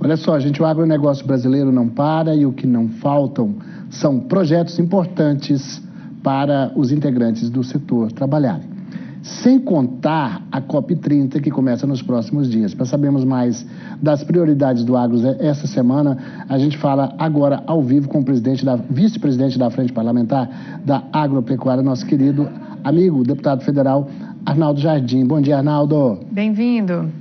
Olha só, gente, o agronegócio brasileiro não para e o que não faltam são projetos importantes para os integrantes do setor trabalharem. Sem contar a COP30, que começa nos próximos dias. Para sabermos mais das prioridades do agro essa semana, a gente fala agora ao vivo com o vice-presidente da Frente Parlamentar da Agropecuária, nosso querido amigo, deputado federal Arnaldo Jardim. Bom dia, Arnaldo. Bem-vindo.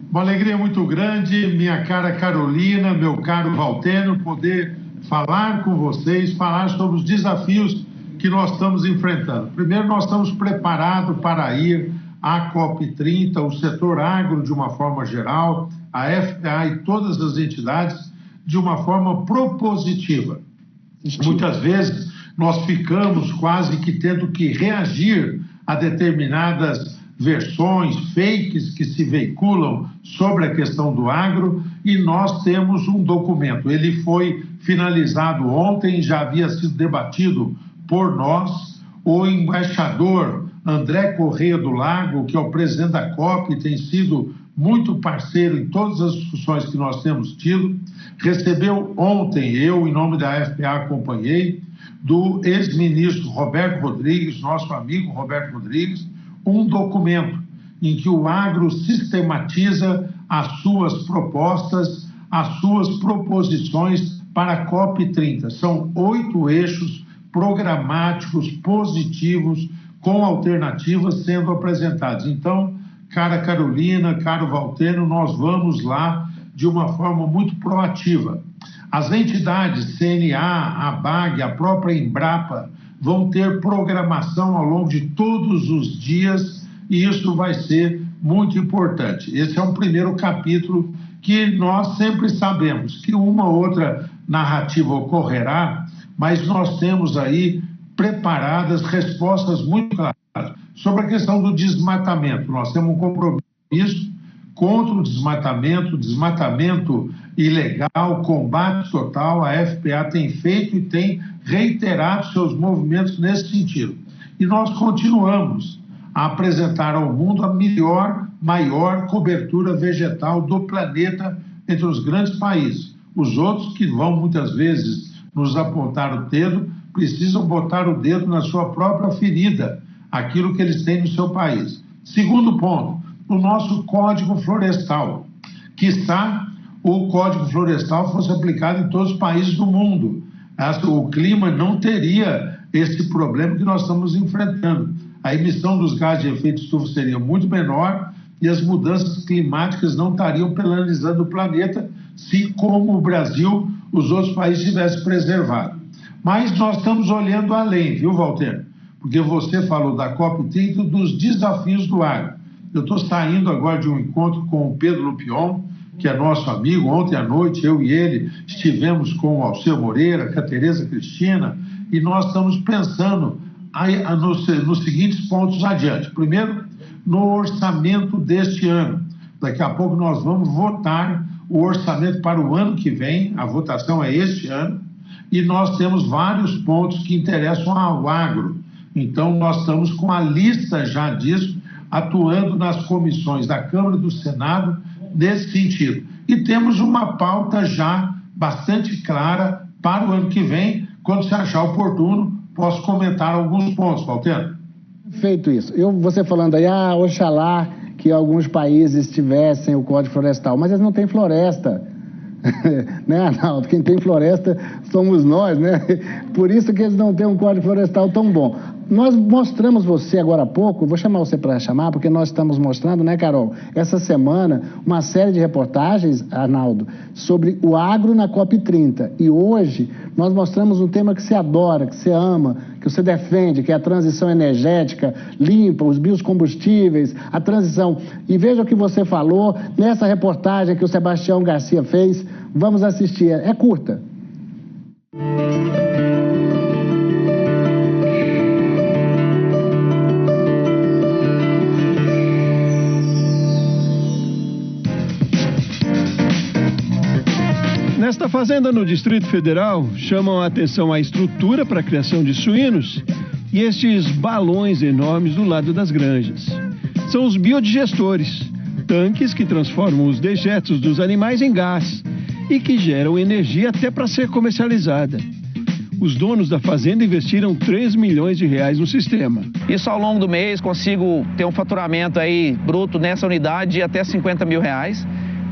Uma alegria muito grande, minha cara Carolina, meu caro Valtênio, poder falar com vocês, falar sobre os desafios que nós estamos enfrentando. Primeiro, nós estamos preparados para ir à COP30, o setor agro de uma forma geral, a FPA e todas as entidades de uma forma propositiva. Muitas vezes nós ficamos quase que tendo que reagir a determinadas versões fakes que se veiculam sobre a questão do agro, e nós temos um documento. Ele foi finalizado ontem, já havia sido debatido por nós. O embaixador André Corrêa do Lago, que é o presidente da COP, tem sido muito parceiro em todas as discussões que nós temos tido, recebeu ontem, eu em nome da FPA acompanhei, do ex-ministro Roberto Rodrigues, nosso amigo Roberto Rodrigues, um documento em que o agro sistematiza as suas propostas, as suas proposições para a COP30. São 8 eixos programáticos, positivos, com alternativas sendo apresentadas. Então, cara Carolina, caro Valtênio, nós vamos lá de uma forma muito proativa. As entidades CNA, a BAG, a própria Embrapa, vão ter programação ao longo de todos os dias, e isso vai ser muito importante. Esse é um primeiro capítulo que nós sempre sabemos que uma ou outra narrativa ocorrerá, mas nós temos aí preparadas respostas muito claras. Sobre a questão do desmatamento, nós temos um compromisso contra o desmatamento ilegal, combate total. A FPA tem feito e tem reiterado seus movimentos nesse sentido. E nós continuamos a apresentar ao mundo a maior cobertura vegetal do planeta entre os grandes países. Os outros, que vão muitas vezes nos apontar o dedo, precisam botar o dedo na sua própria ferida, aquilo que eles têm no seu país. Segundo ponto, o nosso Código Florestal. Quiçá o Código Florestal fosse aplicado em todos os países do mundo. O clima não teria esse problema que nós estamos enfrentando. A emissão dos gases de efeito estufa seria muito menor e as mudanças climáticas não estariam penalizando o planeta se, como o Brasil, os outros países tivessem preservado. Mas nós estamos olhando além, viu, Valtênio? Porque você falou da COP30 dos desafios do agro. Eu estou saindo agora de um encontro com o Pedro Lupion, que é nosso amigo. Ontem à noite, eu e ele estivemos com o Alceu Moreira, com a Tereza Cristina, e nós estamos pensando nos seguintes pontos adiante. Primeiro, no orçamento deste ano. Daqui a pouco nós vamos votar o orçamento para o ano que vem, a votação é este ano, e nós temos vários pontos que interessam ao agro. Então, nós estamos com a lista já disso, atuando nas comissões da Câmara e do Senado nesse sentido. E temos uma pauta já bastante clara para o ano que vem. Quando se achar oportuno, posso comentar alguns pontos, Valtênio. Feito isso. Você falando aí, oxalá que alguns países tivessem o Código Florestal, mas eles não têm floresta. Né, Arnaldo? Quem tem floresta somos nós, né? Por isso que eles não têm um Código Florestal tão bom. Nós mostramos você agora há pouco, vou chamar você para chamar, porque nós estamos mostrando, né, Carol, essa semana, uma série de reportagens, Arnaldo, sobre o agro na COP30. E hoje nós mostramos um tema que você adora, que você ama, que você defende, que é a transição energética limpa, os biocombustíveis, a transição. E veja o que você falou nessa reportagem que o Sebastião Garcia fez. Vamos assistir, é curta. Nesta fazenda no Distrito Federal, chamam a atenção a estrutura para a criação de suínos e estes balões enormes do lado das granjas. São os biodigestores, tanques que transformam os dejetos dos animais em gás e que geram energia até para ser comercializada. Os donos da fazenda investiram R$3 milhões no sistema. Isso ao longo do mês consigo ter um faturamento aí bruto nessa unidade de até R$50 mil.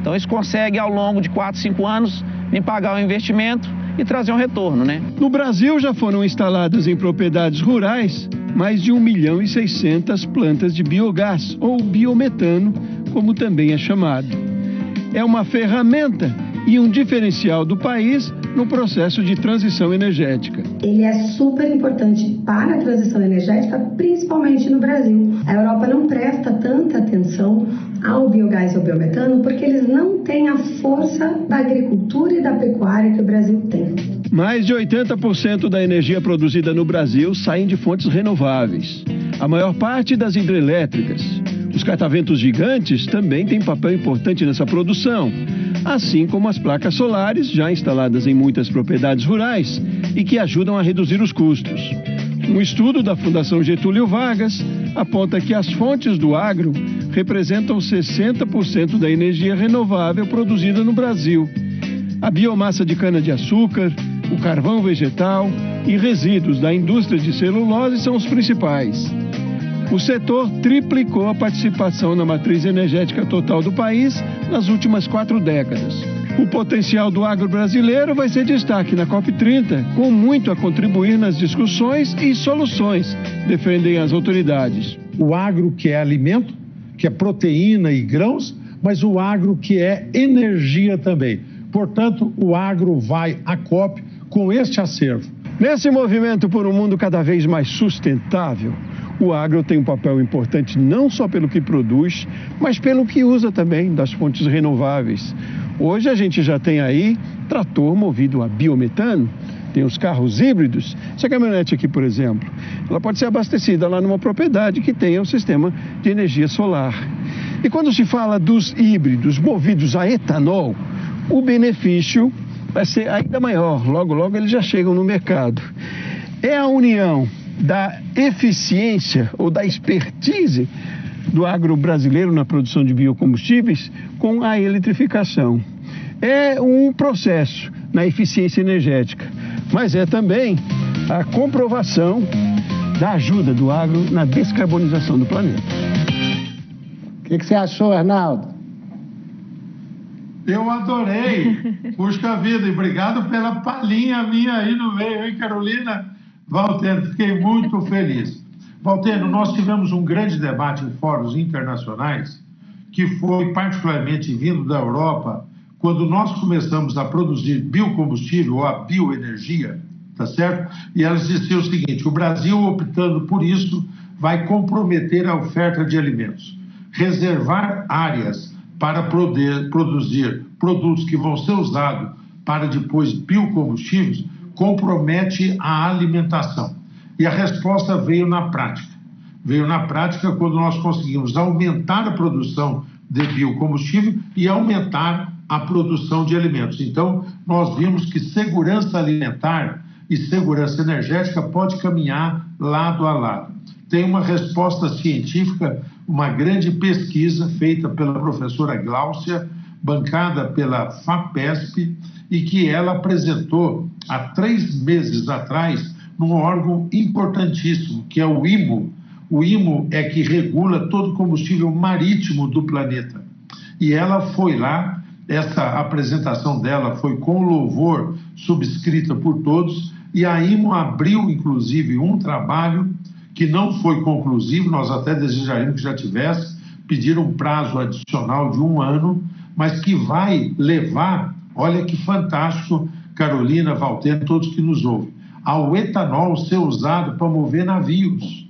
Então isso consegue ao longo de 4, 5 anos me pagar o investimento e trazer um retorno, né? No Brasil já foram instaladas em propriedades rurais mais de 1.600.000 plantas de biogás ou biometano, como também é chamado. É uma ferramenta e um diferencial do país no processo de transição energética. Ele é super importante para a transição energética, principalmente no Brasil. A Europa não presta tanta atenção ao biogás e ao biometano porque eles não têm a força da agricultura e da pecuária que o Brasil tem. Mais de 80% da energia produzida no Brasil saem de fontes renováveis. A maior parte das hidrelétricas. Os cataventos gigantes também têm papel importante nessa produção, assim como as placas solares já instaladas em muitas propriedades rurais e que ajudam a reduzir os custos. Um estudo da Fundação Getúlio Vargas aponta que as fontes do agro representam 60% da energia renovável produzida no Brasil. A biomassa de cana-de-açúcar, o carvão vegetal e resíduos da indústria de celulose são os principais. O setor triplicou a participação na matriz energética total do país nas últimas 4 décadas. O potencial do agro brasileiro vai ser destaque na COP30, com muito a contribuir nas discussões e soluções, defendem as autoridades. O agro que é alimento, que é proteína e grãos, mas o agro que é energia também. Portanto, o agro vai à COP com este acervo. Nesse movimento por um mundo cada vez mais sustentável, o agro tem um papel importante não só pelo que produz, mas pelo que usa também das fontes renováveis. Hoje a gente já tem aí trator movido a biometano, tem os carros híbridos. Essa caminhonete aqui, por exemplo, ela pode ser abastecida lá numa propriedade que tenha um sistema de energia solar. E quando se fala dos híbridos movidos a etanol, o benefício vai ser ainda maior. Logo, logo eles já chegam no mercado. É a união da eficiência ou da expertise do agro brasileiro na produção de biocombustíveis com a eletrificação. É um processo na eficiência energética, mas é também a comprovação da ajuda do agro na descarbonização do planeta. O que você achou, Arnaldo? Eu adorei. Puxa vida, e obrigado pela palhinha minha aí no meio, hein, Carolina? Valtênio, fiquei muito feliz. Valtênio, nós tivemos um grande debate em fóruns internacionais, que foi particularmente vindo da Europa, quando nós começamos a produzir biocombustível ou a bioenergia, tá certo? E elas diziam o seguinte: o Brasil, optando por isso, vai comprometer a oferta de alimentos, reservar áreas para poder produzir produtos que vão ser usados para depois biocombustíveis, compromete a alimentação. E a resposta veio na prática. Veio na prática quando nós conseguimos aumentar a produção de biocombustível e aumentar a produção de alimentos. Então, nós vimos que segurança alimentar e segurança energética pode caminhar lado a lado. Tem uma resposta científica, uma grande pesquisa feita pela professora Gláucia, bancada pela FAPESP, e que ela apresentou há 3 meses atrás num órgão importantíssimo, que é o IMO. O IMO é que regula todo o combustível marítimo do planeta. E ela foi lá, essa apresentação dela foi com louvor, subscrita por todos, e a IMO abriu, inclusive, um trabalho que não foi conclusivo, nós até desejaríamos que já tivesse, pediram um prazo adicional de 1 ano, mas que vai levar, olha que fantástico, Carolina, Valtênio, todos que nos ouvem, ao etanol ser usado para mover navios,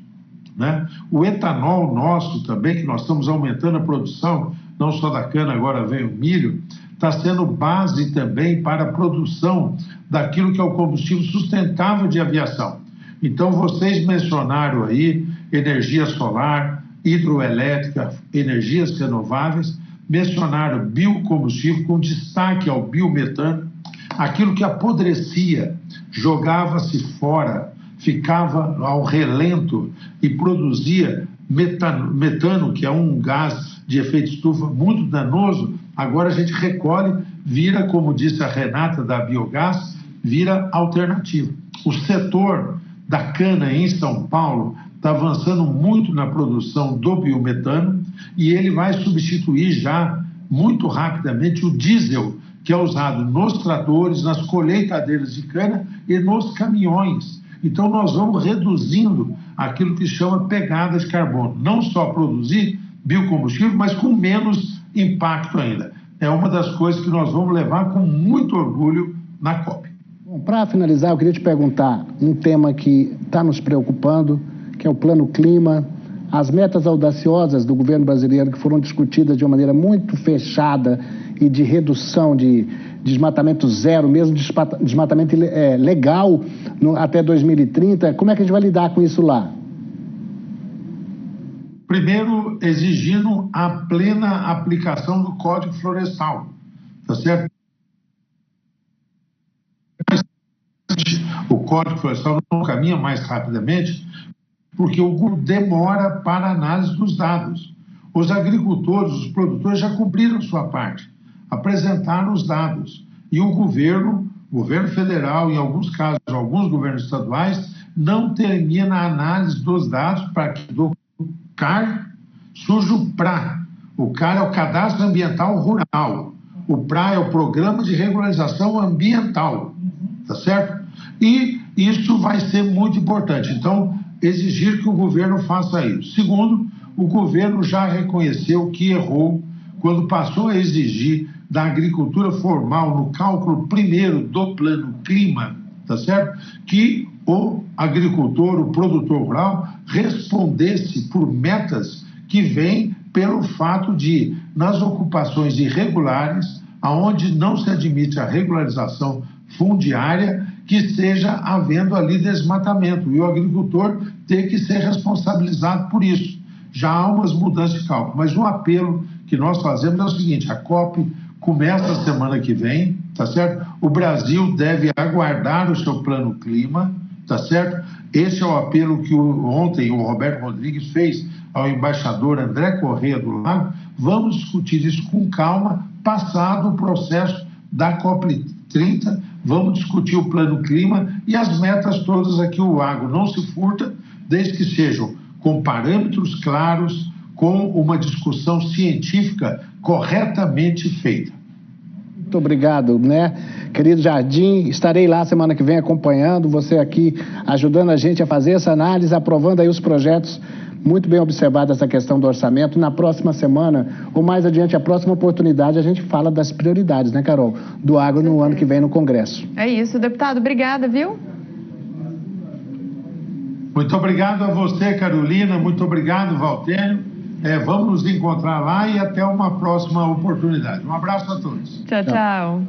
né? O etanol nosso também, que nós estamos aumentando a produção, não só da cana, agora vem o milho, está sendo base também para a produção daquilo que é o combustível sustentável de aviação. Então, vocês mencionaram aí energia solar, hidroelétrica, energias renováveis, mencionaram biocombustível com destaque ao biometano, aquilo que apodrecia, jogava-se fora, ficava ao relento e produzia metano, que é um gás de efeito estufa muito danoso, agora a gente recolhe, vira, como disse a Renata da Biogás, vira alternativa. O setor da cana em São Paulo está avançando muito na produção do biometano e ele vai substituir já muito rapidamente o diesel que é usado nos tratores, nas colheitadeiras de cana e nos caminhões. Então nós vamos reduzindo aquilo que chama pegada de carbono. Não só produzir biocombustível, mas com menos impacto ainda. É uma das coisas que nós vamos levar com muito orgulho na COP. Para finalizar, eu queria te perguntar um tema que está nos preocupando, que é o Plano Clima, as metas audaciosas do governo brasileiro que foram discutidas de uma maneira muito fechada e de redução de desmatamento zero, mesmo desmatamento legal até 2030. Como é que a gente vai lidar com isso lá? Primeiro, exigindo a plena aplicação do Código Florestal, tá certo? O Código Florestal não caminha mais rapidamente porque o governo demora para a análise dos dados. Os agricultores, os produtores já cumpriram sua parte, apresentaram os dados. E o governo federal, em alguns casos, alguns governos estaduais, não termina a análise dos dados para que do CAR surja o PRA. O CAR é o Cadastro Ambiental Rural. O PRA é o Programa de Regularização Ambiental. Tá certo? E isso vai ser muito importante. Então, exigir que o governo faça isso. Segundo, o governo já reconheceu que errou quando passou a exigir da agricultura formal no cálculo primeiro do Plano Clima, tá certo? Que o agricultor, o produtor rural, respondesse por metas que vêm pelo fato de, nas ocupações irregulares, aonde não se admite a regularização fundiária, que esteja havendo ali desmatamento e o agricultor ter que ser responsabilizado por isso. Já há umas mudanças de cálculo, mas um apelo que nós fazemos é o seguinte: a COP começa a semana que vem, tá certo? O Brasil deve aguardar o seu Plano Clima, tá certo? Esse é o apelo que ontem o Roberto Rodrigues fez ao embaixador André Corrêa do Lago. Vamos discutir isso com calma, passado o processo da COP30, vamos discutir o Plano Clima e as metas todas aqui. O agro não se furta, desde que sejam com parâmetros claros, com uma discussão científica corretamente feita. Muito obrigado, né? Querido Jardim, estarei lá semana que vem acompanhando, você aqui ajudando a gente a fazer essa análise, aprovando aí os projetos. Muito bem observada essa questão do orçamento. Na próxima semana, ou mais adiante, a próxima oportunidade, a gente fala das prioridades, né, Carol? Do agro no ano que vem no Congresso. É isso, deputado. Obrigada, viu? Muito obrigado a você, Carolina. Muito obrigado, Valtênio. Vamos nos encontrar lá e até uma próxima oportunidade. Um abraço a todos. Tchau, tchau.